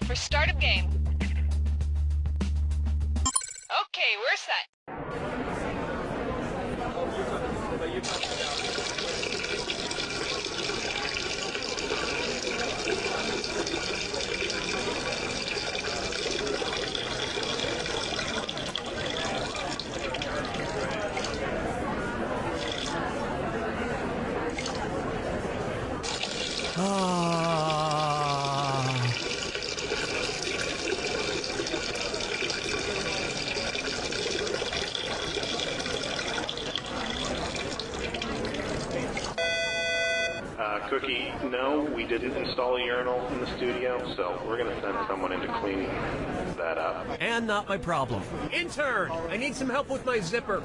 for start of game. Okay, we're set. Cookie, no, we didn't install a urinal in the studio, so we're going to send someone in to clean that up. And not my problem. Intern, I need some help with my zipper.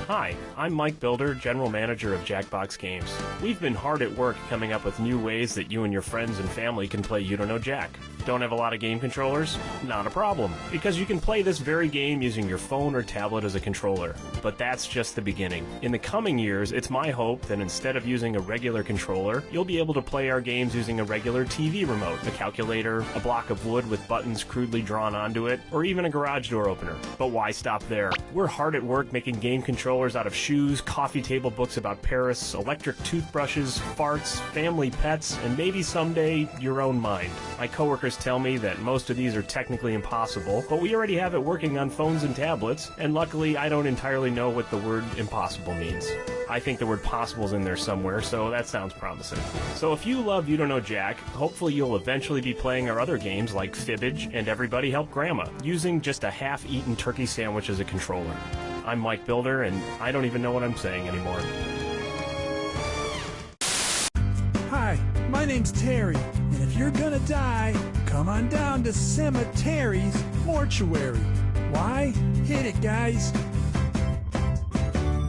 Hi, I'm Mike Builder, General Manager of Jackbox Games. We've been hard at work coming up with new ways that you and your friends and family can play You Don't Know Jack. Don't have a lot of game controllers? Not a problem, because you can play this very game using your phone or tablet as a controller. But that's just the beginning. In the coming years, it's my hope that instead of using a regular controller, you'll be able to play our games using a regular TV remote, a calculator, a block of wood with buttons crudely drawn onto it, or even a garage door opener. But why stop there? We're hard at work making game controllers out of shoes, coffee table books about Paris, electric toothbrushes, farts, family pets, and maybe someday your own mind. My coworkers tell me that most of these are technically impossible, but we already have it working on phones and tablets, and luckily I don't entirely know what the word impossible means. I think the word possible's in there somewhere, so that sounds promising. So if you love You Don't Know Jack, hopefully you'll eventually be playing our other games like Fibbage and Everybody Help Grandma, using just a half-eaten turkey sandwich as a controller. I'm Mike Builder, and I don't even know what I'm saying anymore. Hi, my name's Terry, and if you're gonna die, come on down to Cemetery's Mortuary. Why? Hit it, guys.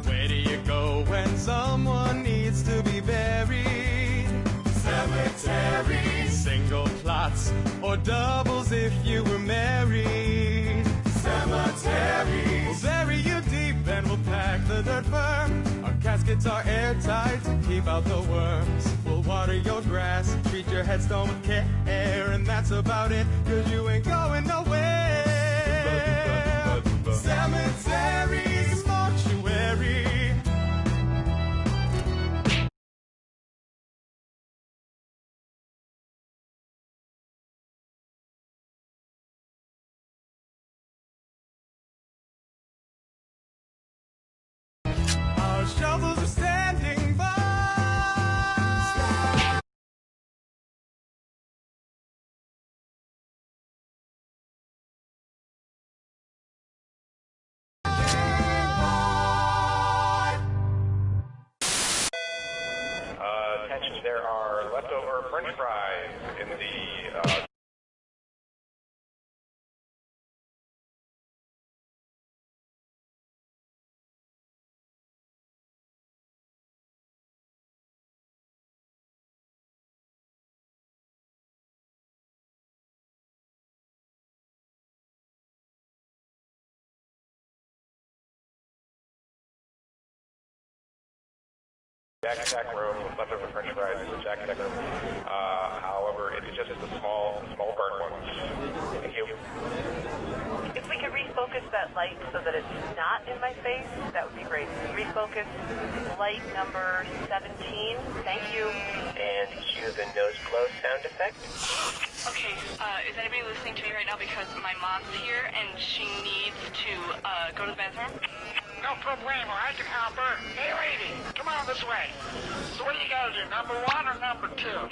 Where do you go when someone needs to be buried? Cemetery. Single plots or doubles if you were married. Cemetery. We'll bury you deep and we'll pack the dirt firm. Our caskets are airtight to keep out the worms. We'll water your grass, treat your headstone with care, and that's about it, 'cause you ain't going nowhere. Cemetery's mortuary. Our shovels are standing by. Attention, there are leftover French fries in the Jack room with leftover French fries in the Jack room. However, it's just the small burnt ones. Thank you. If we could refocus that light so that it's not in my face, that would be great. Refocus light number 17. Thank you. And cue the nose blow sound effect. Okay, is anybody listening to me right now? Because my mom's here and she needs to go to the bathroom. No problemo, I can help her. Hey lady, come on this way. So what do you gotta do, number 1 or number 2?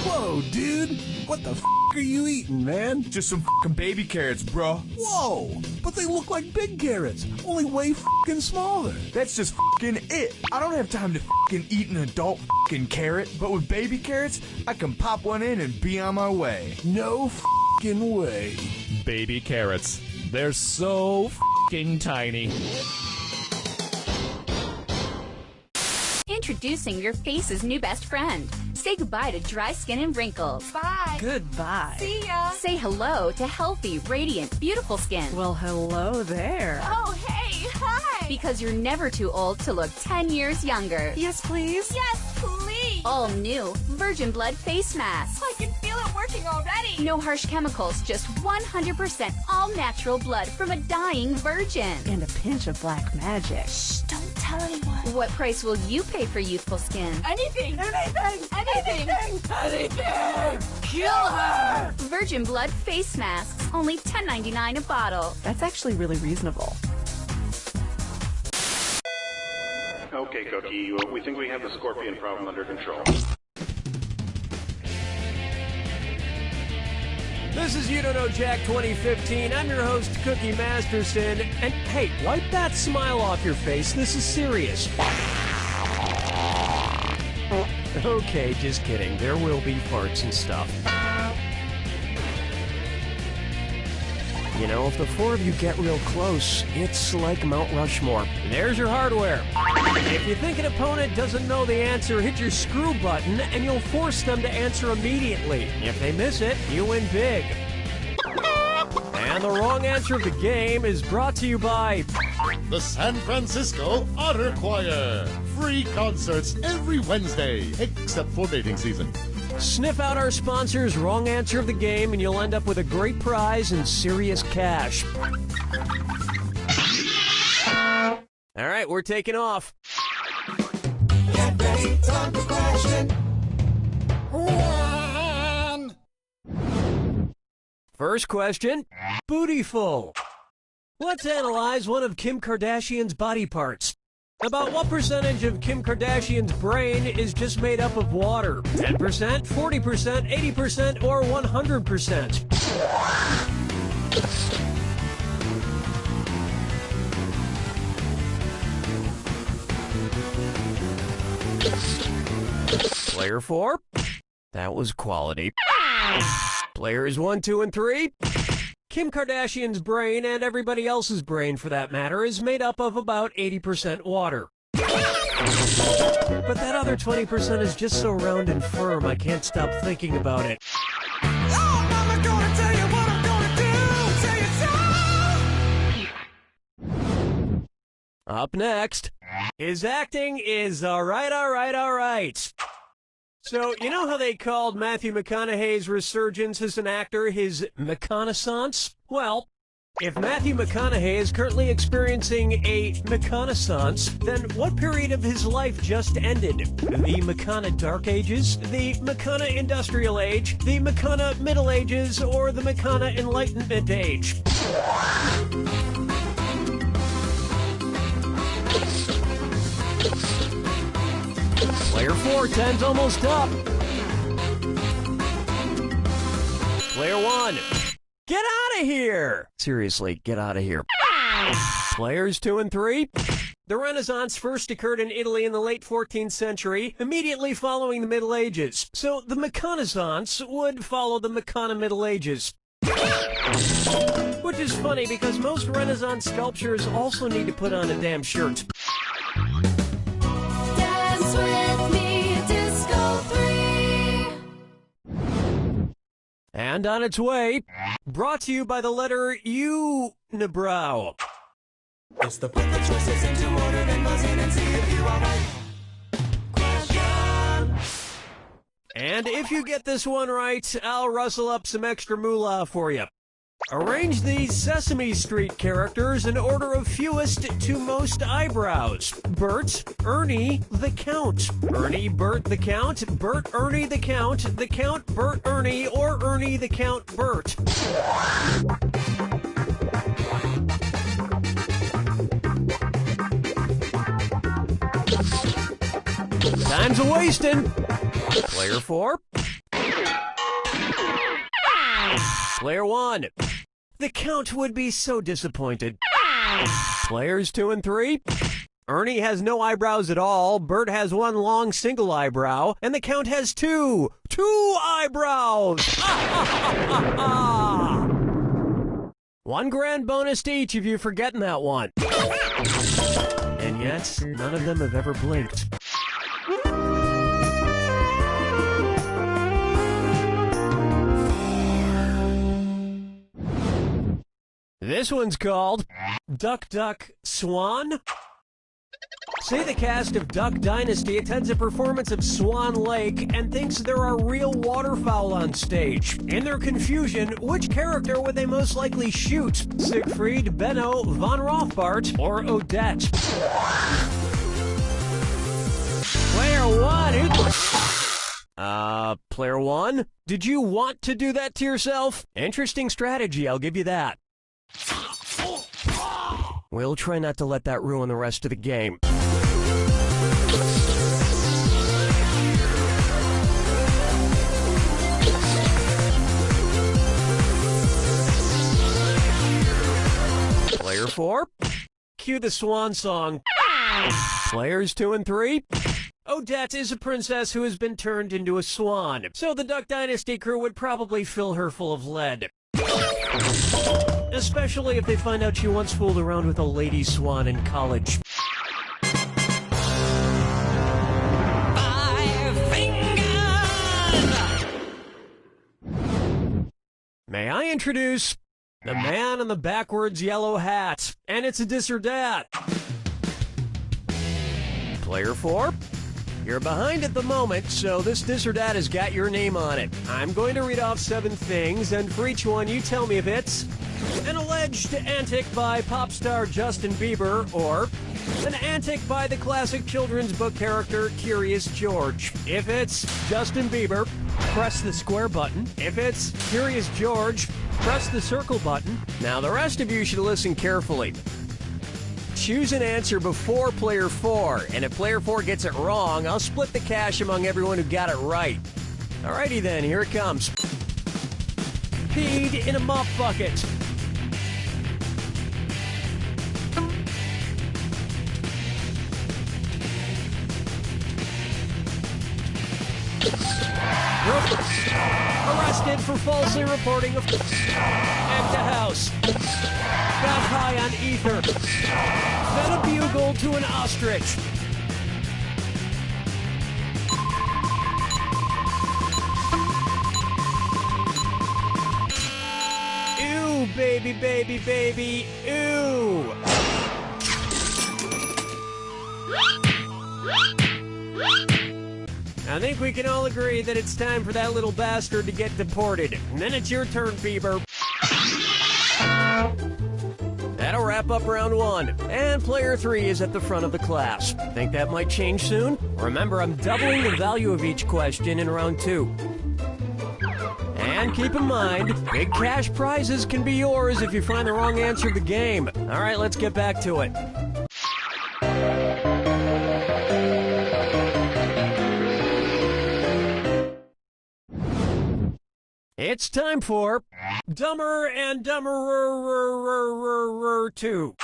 Whoa, dude! What the f*** are you eating, man? Just some fucking baby carrots, bro. Whoa! But they look like big carrots, only way f***ing smaller. That's just fucking it. I don't have time to fucking eat an adult fucking carrot, but with baby carrots, I can pop one in and be on my way. No f***ing way. Baby carrots. They're so f***ing tiny. Introducing your face's new best friend. Say goodbye to dry skin and wrinkles. Bye. Goodbye. See ya. Say hello to healthy, radiant, beautiful skin. Well, hello there. Oh, hey, hi. Because you're never too old to look 10 years younger. Yes, please. Yes, please. All new Virgin Blood face mask. I can feel it working already. No harsh chemicals, just 100% all natural blood from a dying virgin. And a pinch of black magic. Shh, don't tell anyone. What price will you pay for youthful skin? Anything. Kill her. Virgin Blood face masks, only $10.99 a bottle. That's actually really reasonable. Okay, Cookie, we think we have the scorpion problem under control. This is You Don't Know Jack 2015. I'm your host, Cookie Masterson. And hey, wipe that smile off your face. This is serious. Okay, just kidding. There will be farts and stuff. You know, if the four of you get real close, it's like Mount Rushmore. There's your hardware. If you think an opponent doesn't know the answer, hit your screw button and you'll force them to answer immediately. If they miss it, you win big. And the wrong answer of the game is brought to you by the San Francisco Otter Choir. Free concerts every Wednesday, except for mating season. Sniff out our sponsors' wrong answer of the game, and you'll end up with a great prize and serious cash. All right, we're taking off. Get ready, time for question 1. First question, bootyful. Let's analyze one of Kim Kardashian's body parts. About what percentage of Kim Kardashian's brain is just made up of water? 10%, 40%, 80%, or 100%? Player 4? That was quality. Players 1, 2, and 3? Kim Kardashian's brain, and everybody else's brain for that matter, is made up of about 80% water. But that other 20% is just so round and firm, I can't stop thinking about it. Oh, Mama, gonna tell you what I'm gonna do. Say it so. Up next, his acting is alright. So, you know how they called Matthew McConaughey's resurgence as an actor his McConaissance? Well, if Matthew McConaughey is currently experiencing a McConaissance, then what period of his life just ended? The McCona Dark Ages, the McCona Industrial Age, the McCona Middle Ages, or the McCona Enlightenment Age? Player 4, 10's almost up. Player 1, get out of here! Seriously, get out of here. Players 2 and 3, the Renaissance first occurred in Italy in the late 14th century, immediately following the Middle Ages. So the McConaissance would follow the McCona Middle Ages. Which is funny because most Renaissance sculptures also need to put on a damn shirt. With me, Disco 3. And on its way, brought to you by the letter U-nibrow. It's the put the choices into order, then buzz in and see if you are right. Question. And if you get this one right, I'll rustle up some extra moolah for you. Arrange these Sesame Street characters in order of fewest to most eyebrows. Bert, Ernie, the Count. Ernie, Bert, the Count. Bert, Ernie, the Count. The Count, Bert, Ernie, or Ernie, the Count, Bert. Time's a-wasting. Player 4. Player 1. The Count would be so disappointed. Players 2 and 3. Ernie has no eyebrows at all, Bert has one long single eyebrow, and the Count has two eyebrows! 1 grand bonus to each of you for getting that one. And yet, none of them have ever blinked. This one's called Duck Duck Swan. Say the cast of Duck Dynasty attends a performance of Swan Lake and thinks there are real waterfowl on stage. In their confusion, which character would they most likely shoot? Siegfried, Benno, Von Rothbart, or Odette? Player one. Player one? Did you want to do that to yourself? Interesting strategy, I'll give you that. We'll try not to let that ruin the rest of the game. Player 4, cue the swan song. Players 2 and 3. Odette is a princess who has been turned into a swan, so the Duck Dynasty crew would probably fill her full of lead. Especially if they find out she once fooled around with a lady swan in college. 5 fingers! May I introduce the man in the backwards yellow hat, and it's a dis or dat. Player 4, you're behind at the moment, so this dis or dat has got your name on it. I'm going to read off 7 things, and for each one you tell me if it's an alleged antic by pop star Justin Bieber, or an antic by the classic children's book character Curious George. If it's Justin Bieber, press the square button. If it's Curious George, press the circle button. Now the rest of you should listen carefully. Choose an answer before player 4, and if player 4 gets it wrong, I'll split the cash among everyone who got it right. Alrighty then, here it comes. Peed in a mop bucket. Arrested for falsely reporting a at the house. Got high on ether. Fed a bugle to an ostrich. Ew, baby, baby, baby, ew. I think we can all agree that it's time for that little bastard to get deported. And then it's your turn, Bieber. That'll wrap up round 1. And player 3 is at the front of the class. Think that might change soon? Remember, I'm doubling the value of each question in round 2. And keep in mind, big cash prizes can be yours if you find the wrong answer to the game. All right, let's get back to it. It's time for Dumber and Dumberer 2.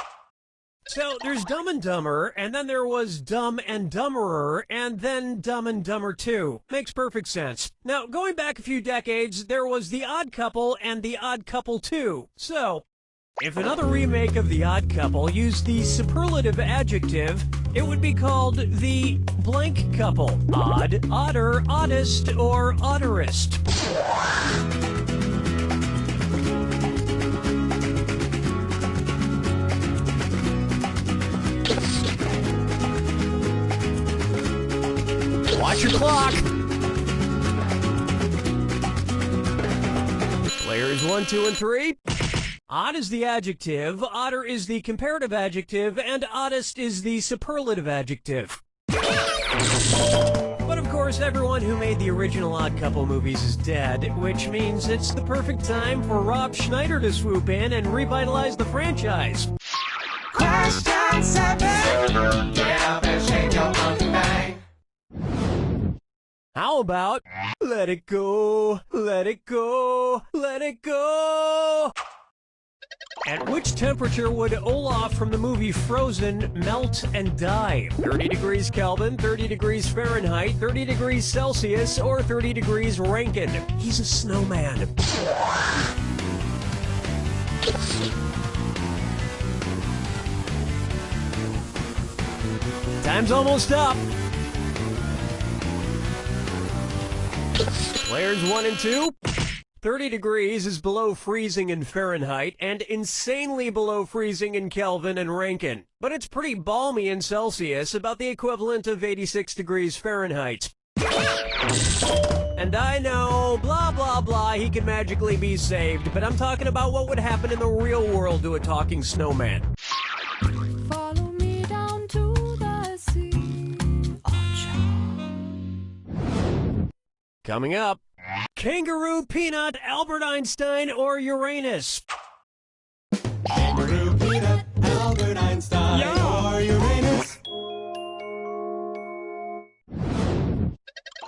So there's Dumb and Dumber, and then there was Dumb and Dumberer, and then Dumb and Dumber 2. Makes perfect sense. Now, going back a few decades, there was The Odd Couple and The Odd Couple 2. So, if another remake of The Odd Couple used the superlative adjective, it would be called The Blank Couple. Odd, odder, oddest, or odderest. Watch your clock! Players 1, 2, and 3. Odd is the adjective, odder is the comparative adjective, and oddest is the superlative adjective. But of course, everyone who made the original Odd Couple movies is dead, which means it's the perfect time for Rob Schneider to swoop in and revitalize the franchise. Question 7. Get up and shake your monkey bang. How about let it go, let it go, let it go? At which temperature would Olaf from the movie Frozen melt and die? 30 degrees Kelvin, 30 degrees Fahrenheit, 30 degrees Celsius, or 30 degrees Rankine? He's a snowman. Time's almost up. Players 1 and 2. 30 degrees is below freezing in Fahrenheit and insanely below freezing in Kelvin and Rankine. But it's pretty balmy in Celsius, about the equivalent of 86 degrees Fahrenheit. And I know, blah, blah, blah, he can magically be saved, but I'm talking about what would happen in the real world to a talking snowman. Follow me down to the sea. Coming up, kangaroo, peanut, Albert Einstein, or Uranus? Kangaroo, peanut, Albert Einstein, or Uranus.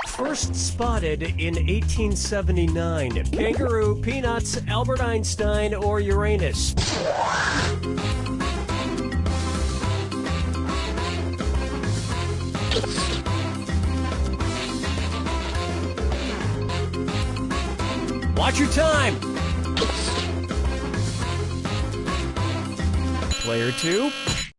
First spotted in 1879. Kangaroo, peanuts, Albert Einstein, or Uranus? Watch your time! Player 2.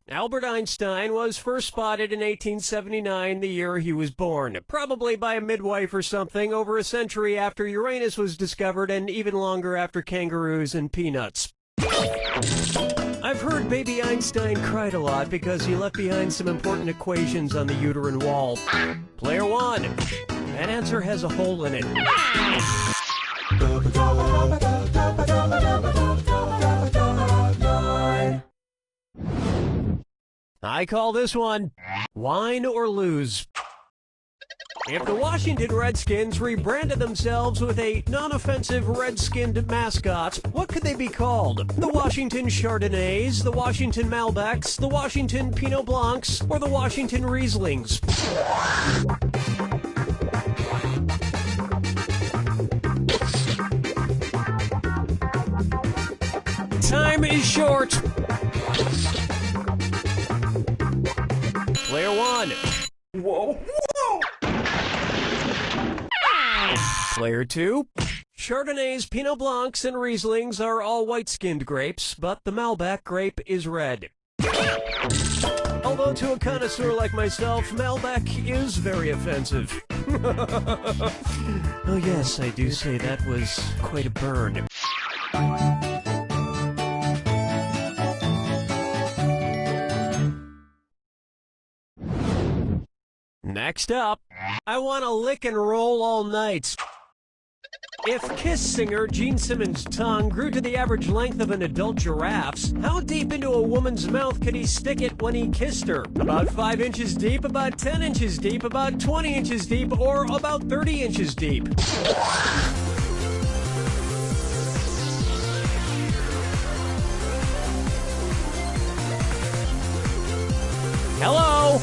Albert Einstein was first spotted in 1879, the year he was born. Probably by a midwife or something, over a century after Uranus was discovered and even longer after kangaroos and peanuts. I've heard baby Einstein cried a lot because he left behind some important equations on the uterine wall. Player 1. That answer has a hole in it. I call this one wine or lose. If the Washington Redskins rebranded themselves with a non-offensive red-skinned mascot, what could they be called? The Washington Chardonnays, the Washington Malbecs, the Washington Pinot Blancs, or the Washington Rieslings? Time is short. Player 1. Whoa, whoa! Player 2. Chardonnays, Pinot Blancs, and Rieslings are all white-skinned grapes, but the Malbec grape is red. Although to a connoisseur like myself, Malbec is very offensive. Oh yes, I do say that was quite a burn. Next up, I want to lick and roll all night. If Kiss singer Gene Simmons' tongue grew to the average length of an adult giraffe's, how deep into a woman's mouth could he stick it when he kissed her? About 5 inches deep, about 10 inches deep, about 20 inches deep, or about 30 inches deep? Hello?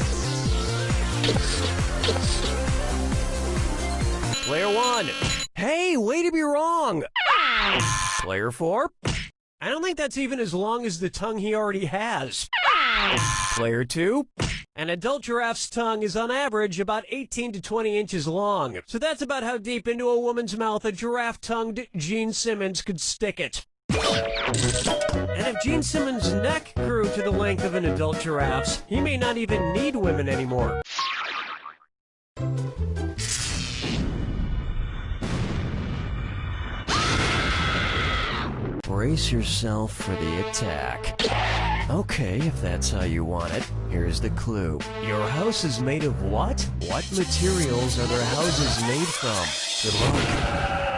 Player 1. Hey, way to be wrong. Player 4. I don't think that's even as long as the tongue he already has. Player 2. An adult giraffe's tongue is on average about 18 to 20 inches long. So that's about how deep into a woman's mouth a giraffe-tongued Gene Simmons could stick it. And if Gene Simmons' neck grew to the length of an adult giraffe's, he may not even need women anymore. Brace yourself for the attack. Okay, if that's how you want it, here's the clue. Your house is made of what? What materials are their houses made from? Good luck.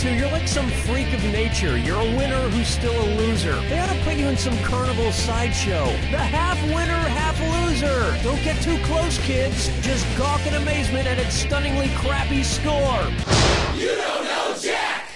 to. You're like some freak of nature. You're a winner who's still a loser. They ought to put you in some carnival sideshow. The half winner, half loser. Don't get too close, kids. Just gawk in amazement at its stunningly crappy score. You don't know Jack!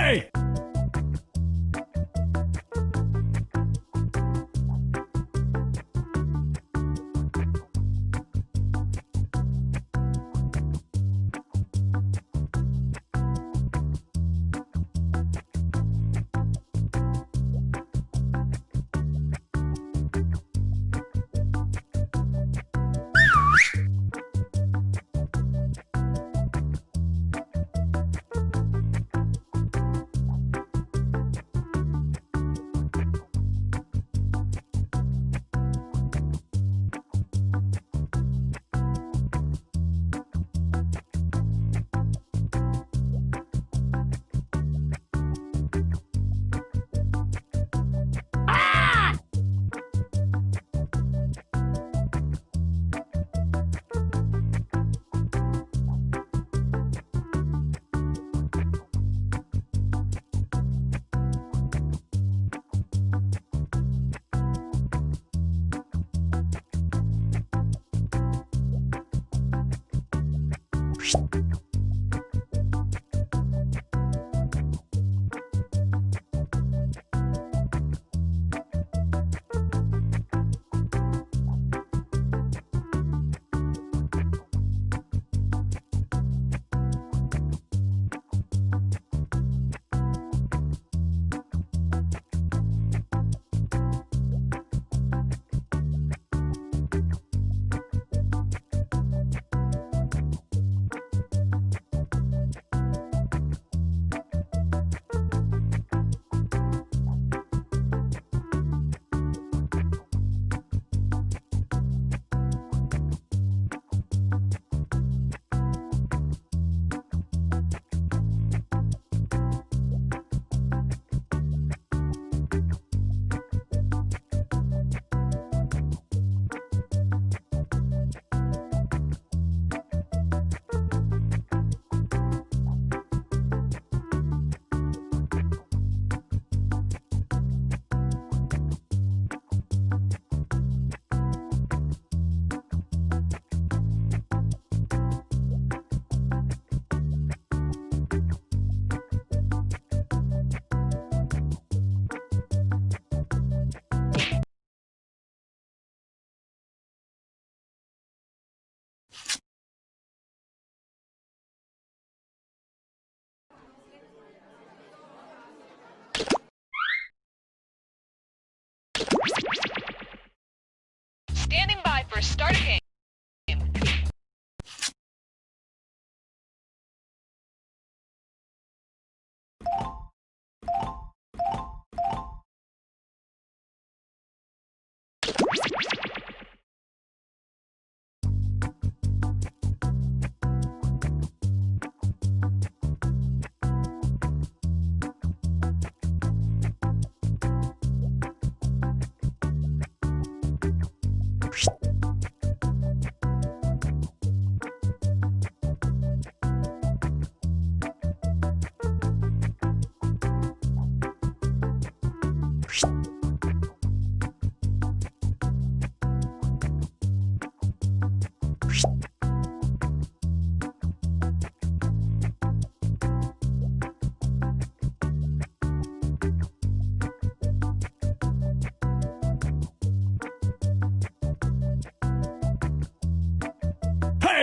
Hey!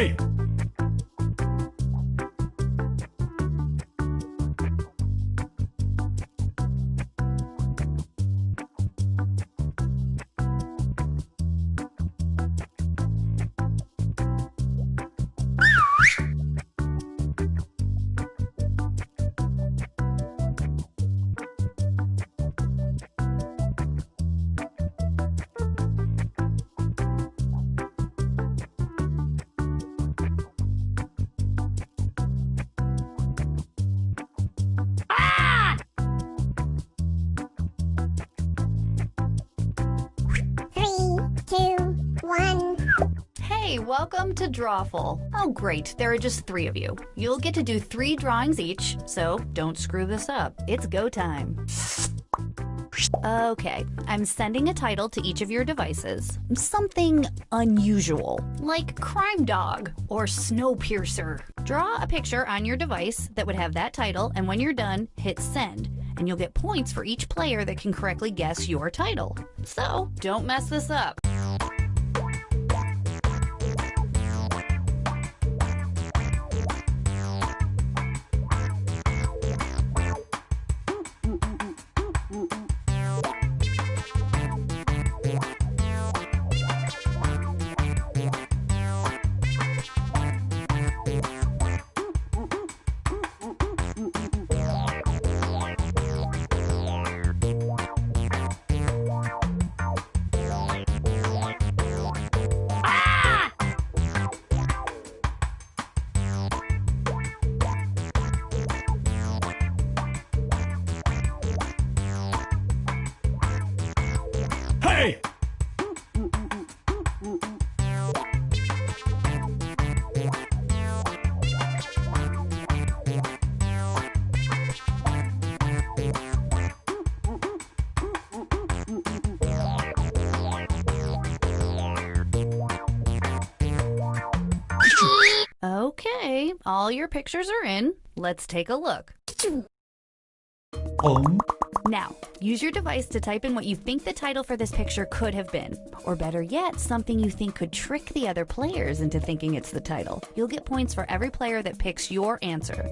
Hey! Hey, welcome to Drawful. Oh great, there are just 3 of you. You'll get to do 3 drawings each, so don't screw this up. It's go time. Okay, I'm sending a title to each of your devices. Something unusual, like Crime Dog or Snowpiercer. Draw a picture on your device that would have that title, and when you're done, hit send. And you'll get points for each player that can correctly guess your title. So, don't mess this up. Hey! Okay, all your pictures are in. Let's take a look. Now, use your device to type in what you think the title for this picture could have been. Or better yet, something you think could trick the other players into thinking it's the title. You'll get points for every player that picks your answer.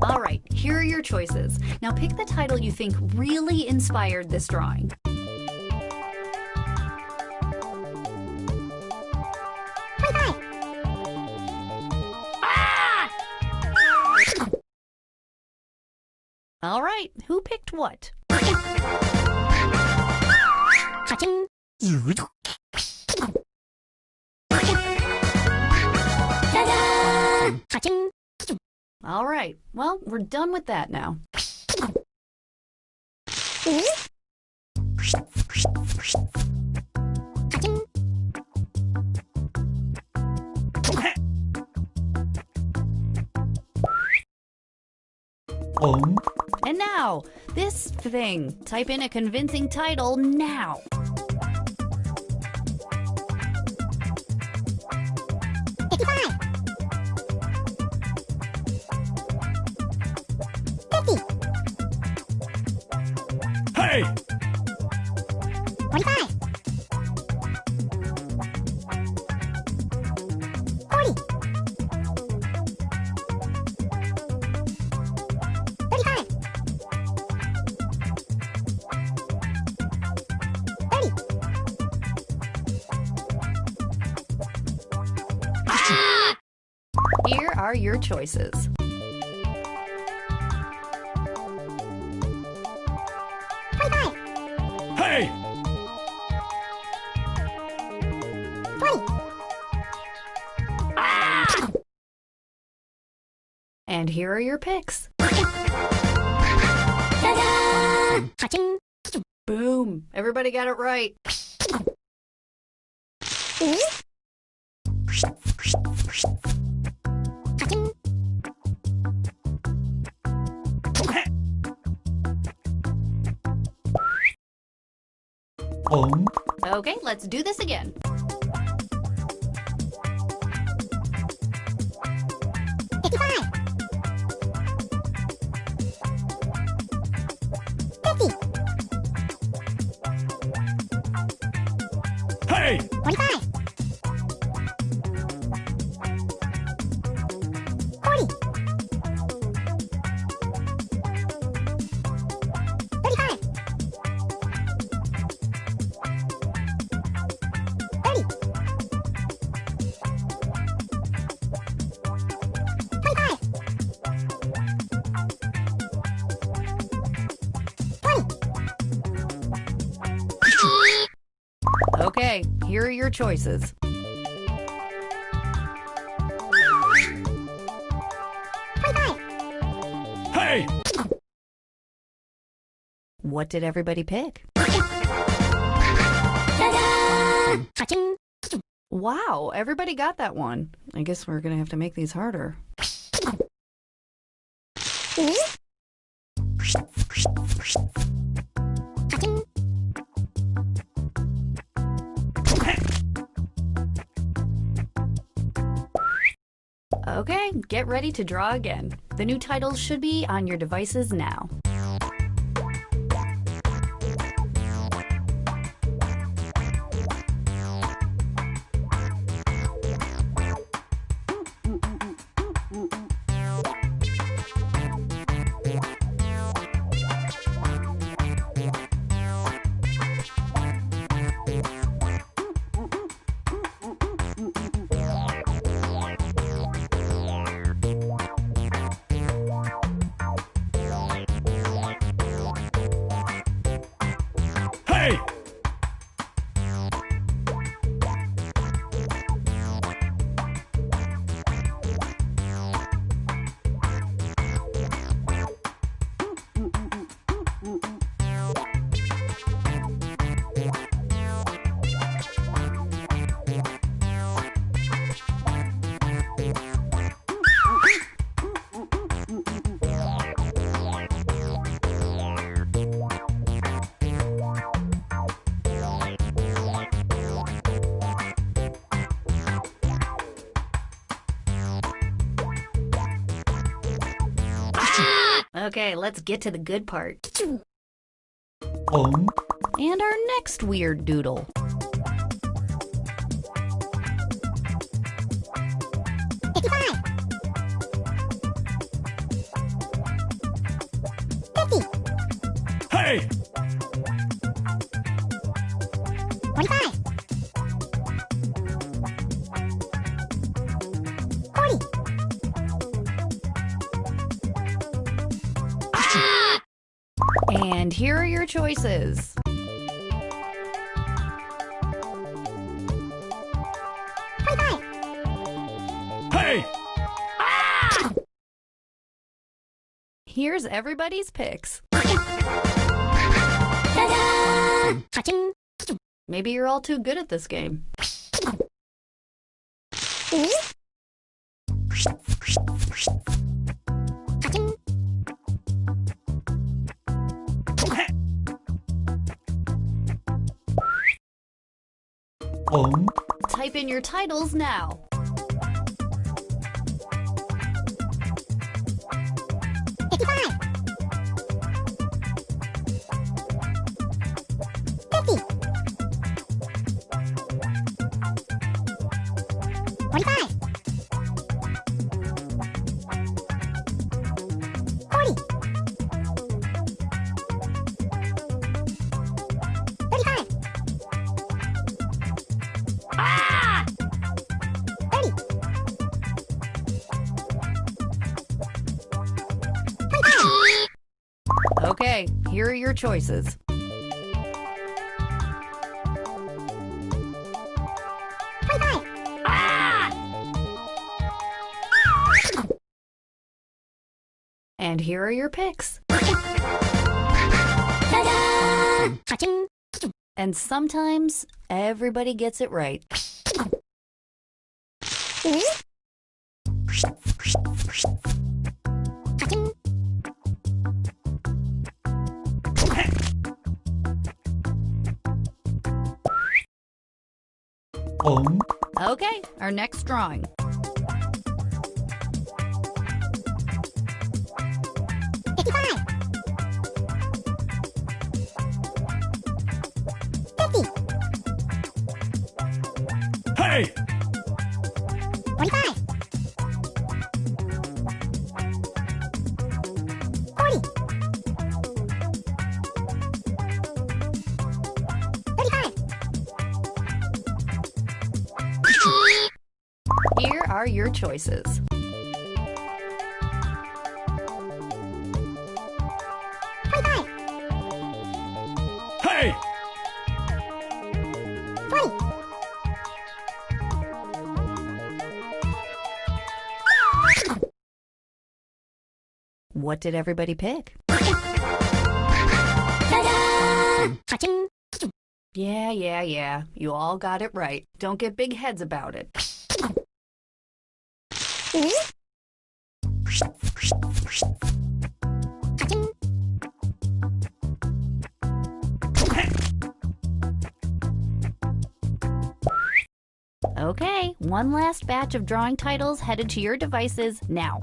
Alright, here are your choices. Now pick the title you think really inspired this drawing. Alright, who picked what? All right, well, we're done with that now. And now, this thing. Type in a convincing title now. Hey! 45. 40. 35. 30. Here are your choices. Hey! 20. And here are your picks. Ta-da! Boom. Everybody got it right. Okay, let's do this again. Hey! 45. 40. 35. 30. 25. 20. Okay, here are your choices. Hey! What did everybody pick? Wow, everybody got that one. I guess we're gonna have to make these harder. Okay, get ready to draw again. The new titles should be on your devices now. Hey! Okay, let's get to the good part. And our next weird doodle. Hey! 45. 40. And here are your choices. Hey! Here's everybody's picks. Maybe you're all too good at this game. Type in your titles now. Okay, here are your choices. And here are your picks. And sometimes everybody gets it right. Okay, our next drawing. Hey! 45. 40. 35. Here are your choices. Hey! 20. What did everybody pick? Yeah. You all got it right. Don't get big heads about it. Okay, one last batch of drawing titles headed to your devices now.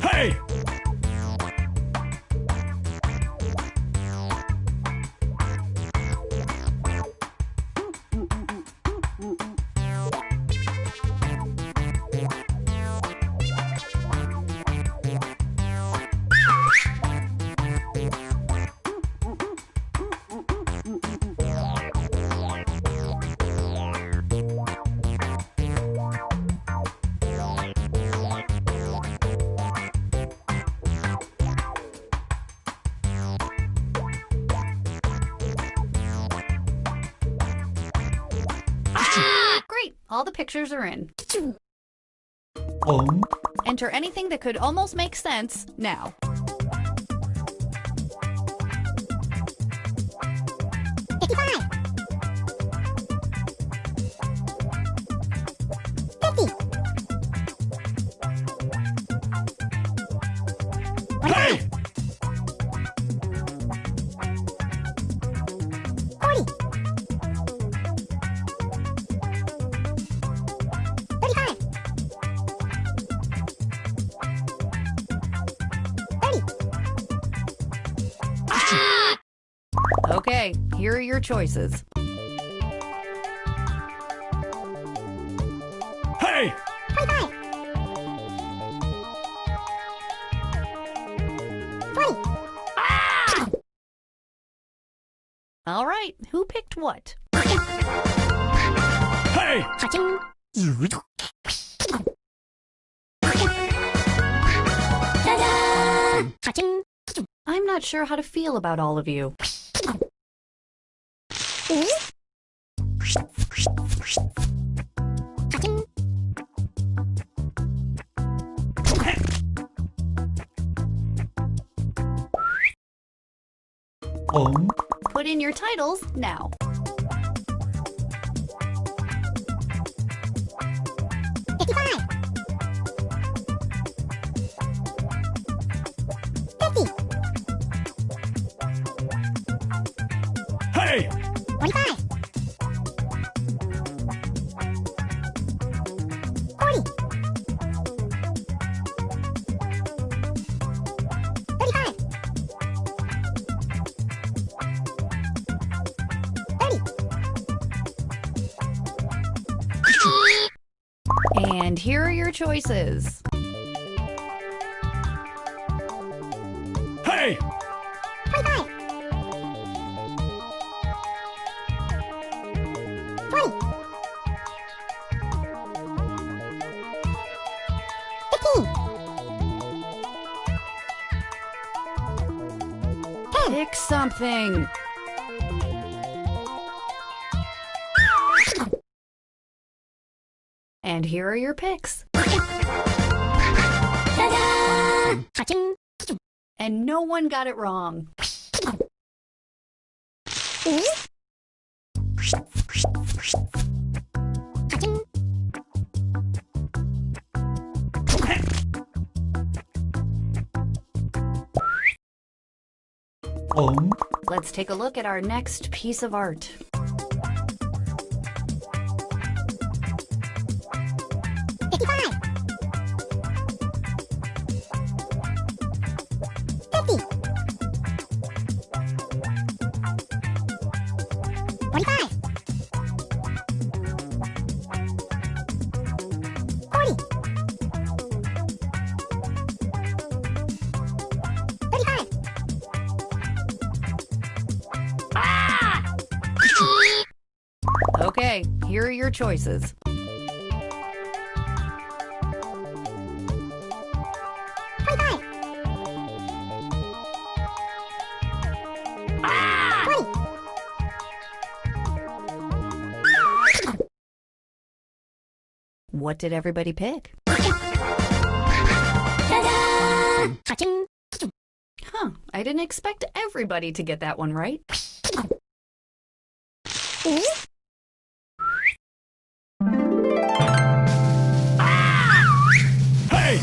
Hey! Great, all the pictures are in. Enter anything that could almost make sense now. 55. 50. Hey! 40. 35. 30. Okay, here are your choices. Hey! 25. 20. All right, who picked what? Hey! I'm not sure how to feel about all of you. Put in your titles now. 55. 50. Hey! 45. 40. 35. 30. And here are your choices. Hey! 25. 20. 15. 10. Pick something. And here are your picks. Cha-ching. And no one got it wrong. Cha-ching. Let's take a look at our next piece of art. 55. 50. 25. 40. 35. Okay, here are your choices. 25. 20. What did everybody pick? Cha-ching. Huh, I didn't expect everybody to get that one right. Hey!